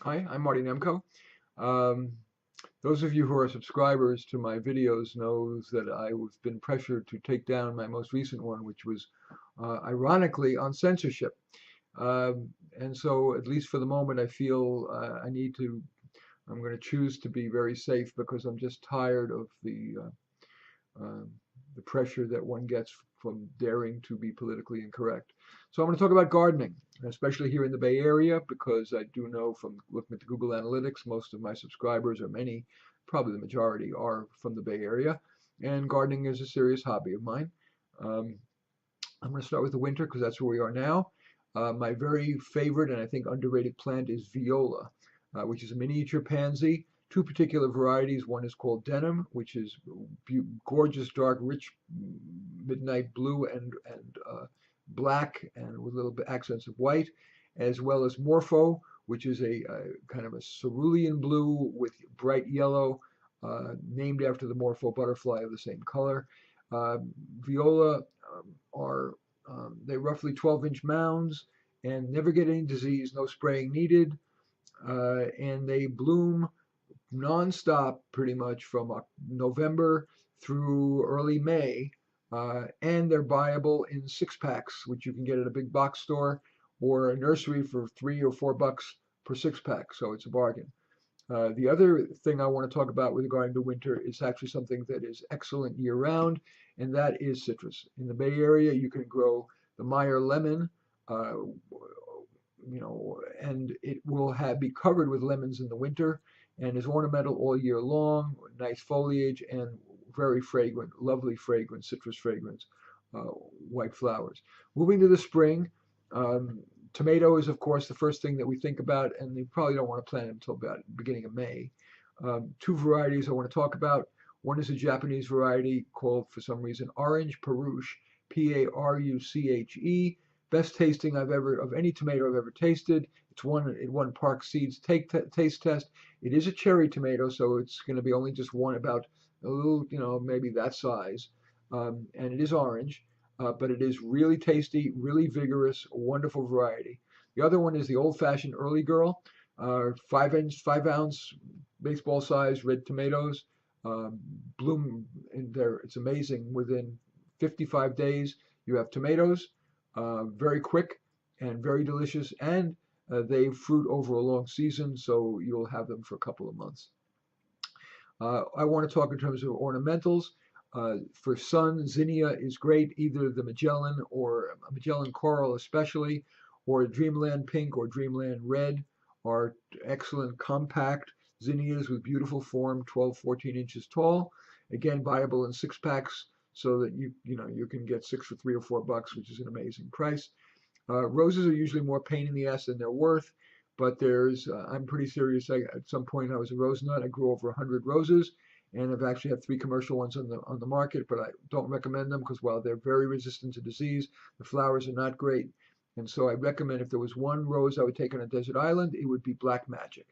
Hi, I'm Marty Nemko. Um, those of you who are subscribers to my videos knows that I've been pressured to take down my most recent one, which was ironically on censorship. And so, at least for the moment, I feel I'm going to choose to be very safe because I'm just tired of uh, the pressure that one gets from daring to be politically incorrect. So I'm going to talk about gardening, especially here in the Bay Area, because I do know from looking at the Google Analytics, most of my subscribers, or many, probably the majority, are from the Bay Area, and gardening is a serious hobby of mine. Um, I'm going to start with the winter because that's where we are now. My very favorite and I think underrated plant is viola, which is a miniature pansy. Two particular varieties. One is called denim, which is gorgeous, dark, rich midnight blue and black, and with little bit accents of white, as well as morpho, which is a kind of a cerulean blue with bright yellow, named after the morpho butterfly of the same color. Uh, Viola are they roughly 12-inch mounds and never get any disease, no spraying needed, and they bloom nonstop pretty much from November through early May, and they're buyable in 6 packs, which you can get at a big box store or a nursery for $3 or $4 per 6 pack. So it's a bargain. The other thing I want to talk about with regard to winter is actually something that is excellent year round, and that is citrus. In the Bay Area, you can grow the Meyer lemon, uh, and it will be covered with lemons in the winter and is ornamental all year long, nice foliage and very fragrant, lovely fragrance, citrus fragrance, white flowers. Moving to the spring, um, tomato is, of course, the first thing that we think about, and you probably don't want to plant it until about the beginning of May. Two varieties I want to talk about. One is a Japanese variety called, for some reason, Orange Peruche, Paruche. Best tasting I've ever of any tomato I've ever tasted. It won Park Seed's taste test. It is a cherry tomato, so it's going to be only just one about a little, maybe that size, and it is orange, but it is really tasty, really vigorous, wonderful variety. The other one is the old-fashioned early girl, 5 inch, 5 ounce, baseball size red tomatoes, um, bloom in there. It's amazing. Within 55 days, you have tomatoes, very quick and very delicious, and they fruit over a long season, so you'll have them for a couple of months. I want to talk in terms of ornamentals. For sun, zinnia is great, either the Magellan or Magellan coral especially, or Dreamland pink or Dreamland red are excellent compact zinnias with beautiful form, 12, 14 inches tall. Again, viable in 6 packs so that you can get 6 for $3 or $4, which is an amazing price. Roses are usually more pain in the ass than they're worth, but I'm pretty serious. At some point, I was a rose nut. I grew over 100 roses, and I've actually had 3 commercial ones on the market, but I don't recommend them because while they're very resistant to disease, the flowers are not great. And so I recommend if there was one rose I would take on a desert island, it would be Black Magic.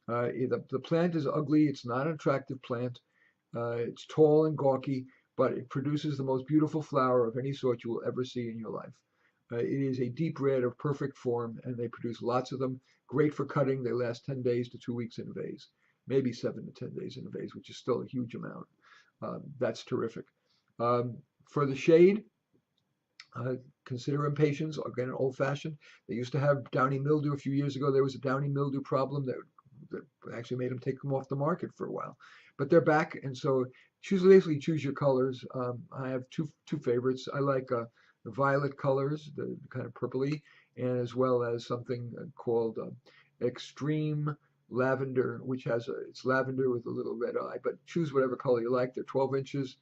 The plant is ugly. It's not an attractive plant. It's tall and gawky, but it produces the most beautiful flower of any sort you will ever see in your life. It is a deep red of perfect form, and they produce lots of them. Great for cutting. They last 10 days to 2 weeks in a vase, maybe 7 to 10 days in a vase, which is still a huge amount. That's terrific. For the shade, consider impatiens, again, old-fashioned. They used to have downy mildew a few years ago. There was a downy mildew problem that actually made them take them off the market for a while. But they're back, and so basically choose your colors. I have two favorites. I like the violet colors, the kind of purpley, and as well as something called extreme lavender, which it's lavender with a little red eye. But choose whatever color you like. They're 12 inches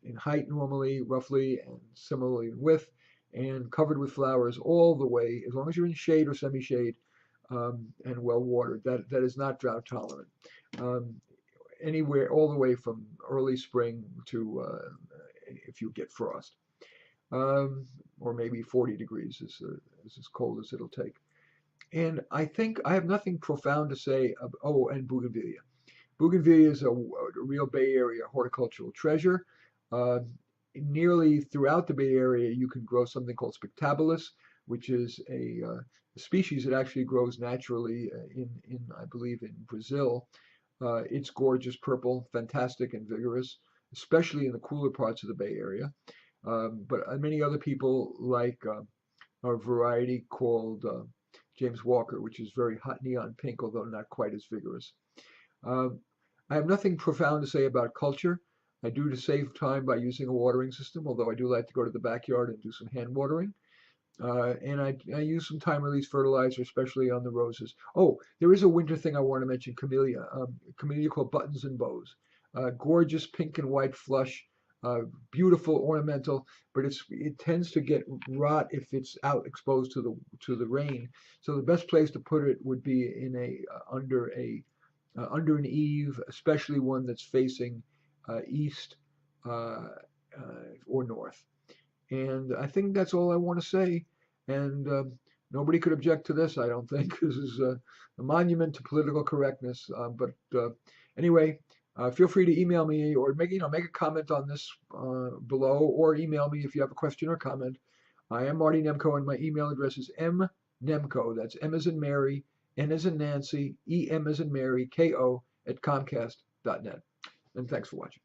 in height normally, roughly, and similarly in width, and covered with flowers all the way, as long as you're in shade or semi-shade, and well watered. That is not drought tolerant. Um, Anywhere, all the way from early spring to if you get frost, or maybe 40 degrees is as cold as it'll take. And I think I have nothing profound to say. And Bougainvillea. Bougainvillea is a real Bay Area horticultural treasure. Uh, Nearly throughout the Bay Area, you can grow something called spectabilis, which is a species that actually grows naturally I believe, in Brazil. It's gorgeous purple, fantastic and vigorous, especially in the cooler parts of the Bay Area. But many other people like a variety called James Walker, which is very hot neon pink, although not quite as vigorous. Um, I have nothing profound to say about culture. I do to save time by using a watering system, although I do like to go to the backyard and do some hand watering. And I use some time-release fertilizer, especially on the roses. Oh, there is a winter thing I want to mention, camellia. Camellia called buttons and bows. Gorgeous pink and white flush, beautiful ornamental, but it tends to get rot if it's out exposed to the rain. So the best place to put it would be in under an eave, especially one that's facing east or north. And I think that's all I want to say. And nobody could object to this, I don't think. This is a monument to political correctness. But anyway, feel free to email me or make a comment on this below, or email me if you have a question or comment. I am Marty Nemko, and my email address is mnemko. That's M as in Mary, N as in Nancy, EM as in Mary, KO @comcast.net. And thanks for watching.